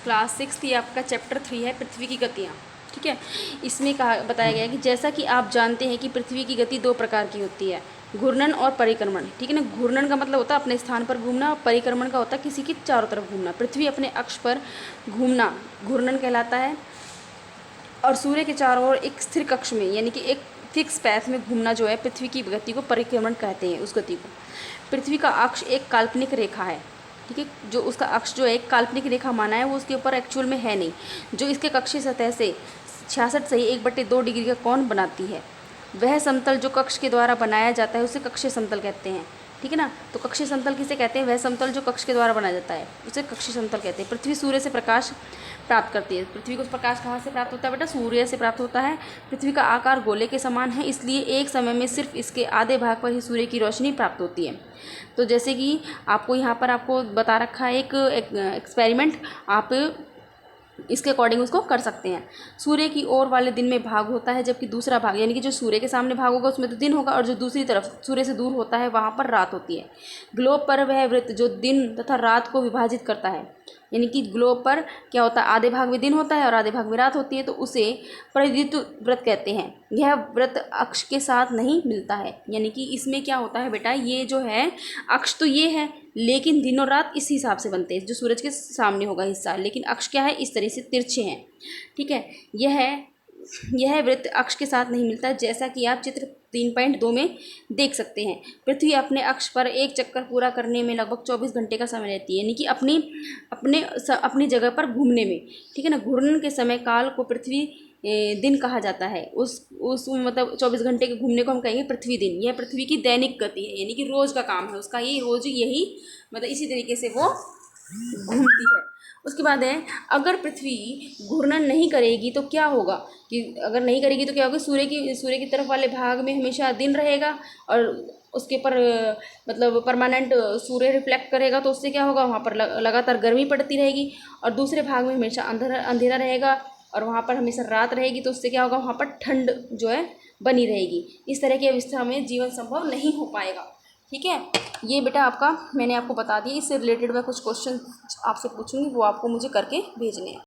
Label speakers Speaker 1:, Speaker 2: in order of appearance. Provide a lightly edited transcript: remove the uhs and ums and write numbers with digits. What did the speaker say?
Speaker 1: Class 6 ये आपका chapter 3 है, पृथ्वी की गतियाँ। ठीक है, इसमें कहा बताया गया है कि जैसा कि आप जानते हैं कि पृथ्वी की गति 2 प्रकार की होती है, घूर्णन और परिक्रमण। ठीक है ना, घूर्णन का मतलब होता है अपने स्थान पर घूमना, और परिक्रमण का होता है किसी की चारों तरफ घूमना। पृथ्वी अपने अक्ष पर घूमना घूर्णन कहलाता है, और सूर्य के चारों ओर एक स्थिर कक्ष में यानी कि एक फिक्स पैथ में घूमना जो है पृथ्वी की गति को परिक्रमण कहते हैं। उस गति को पृथ्वी का अक्ष एक काल्पनिक रेखा है। ठीक है, जो उसका अक्ष जो है एक काल्पनिक रेखा माना है, वो उसके ऊपर एक्चुअल में है नहीं, जो इसके कक्षीय सतह से 66 सही 1/2 डिग्री का कोण बनाती है। वह समतल जो कक्ष के द्वारा बनाया जाता है उसे कक्षीय समतल कहते हैं। ठीक है ना, तो कक्षीय समतल किसे कहते हैं? वह समतल जो कक्ष के द्वारा बनाया जाता है उसे कक्षीय समतल कहते हैं। पृथ्वी सूर्य से प्रकाश प्राप्त करती है। पृथ्वी को प्रकाश कहाँ से प्राप्त होता है बेटा? सूर्य से प्राप्त होता है। पृथ्वी का आकार गोले के समान है, इसलिए एक समय में सिर्फ इसके आधे भाग पर ही सूर्य की रोशनी प्राप्त होती है। तो जैसे कि आपको यहाँ पर आपको बता रखा है एक एक्सपेरिमेंट, आप इसके अकॉर्डिंग उसको कर सकते हैं। सूर्य की ओर वाले दिन में भाग होता है, जबकि दूसरा भाग यानी कि जो सूर्य के सामने भाग होगा उसमें तो दिन होगा, और जो दूसरी तरफ सूर्य से दूर होता है वहाँ पर रात होती है। ग्लोब पर वह वृत्त जो दिन तथा रात को विभाजित करता है, यानी कि ग्लोब पर क्या होता है, आधे भाग में दिन होता है और आधे भाग में रात होती है, तो उसे परिधित वृत्त कहते हैं। यह वृत्त अक्ष के साथ नहीं मिलता है, यानी कि इसमें क्या होता है बेटा, ये जो है अक्ष तो ये है, लेकिन दिन और रात इस हिसाब से बनते हैं, जो सूरज के सामने होगा हिस्सा, लेकिन अक्ष क्या है, इस तरह से तिरछे हैं। ठीक है, यह वृत्त अक्ष के साथ नहीं मिलता, जैसा कि आप चित्र 3.2 में देख सकते हैं। पृथ्वी अपने अक्ष पर एक चक्कर पूरा करने में लगभग 24 घंटे का समय लेती है, यानी कि अपनी जगह पर घूमने में। ठीक है ना, घूर्णन के समय काल को पृथ्वी दिन कहा जाता है। उस मतलब 24 घंटे के घूमने को हम कहेंगे पृथ्वी दिन। यह पृथ्वी की दैनिक गति है, यानी कि रोज़ का काम है उसका, ये रोज़ यही मतलब इसी तरीके से वो घूमती है। उसके बाद है, अगर पृथ्वी घूर्णन नहीं करेगी तो क्या होगा, कि अगर नहीं करेगी तो क्या होगा, सूर्य की तरफ वाले भाग में हमेशा दिन रहेगा, और उसके पर मतलब परमानेंट सूर्य रिफ्लेक्ट करेगा, तो उससे क्या होगा, वहाँ पर लगातार गर्मी पड़ती रहेगी, और दूसरे भाग में हमेशा अंधेरा रहेगा और वहाँ पर हमेशा रात रहेगी, तो उससे क्या होगा, वहाँ पर ठंड जो है बनी रहेगी। इस तरह की अवस्था में जीवन संभव नहीं हो पाएगा। ठीक है, ये बेटा आपका मैंने आपको बता दिया। इससे रिलेटेड मैं कुछ क्वेश्चन आपसे पूछूंगी, वो आपको मुझे करके भेजने हैं।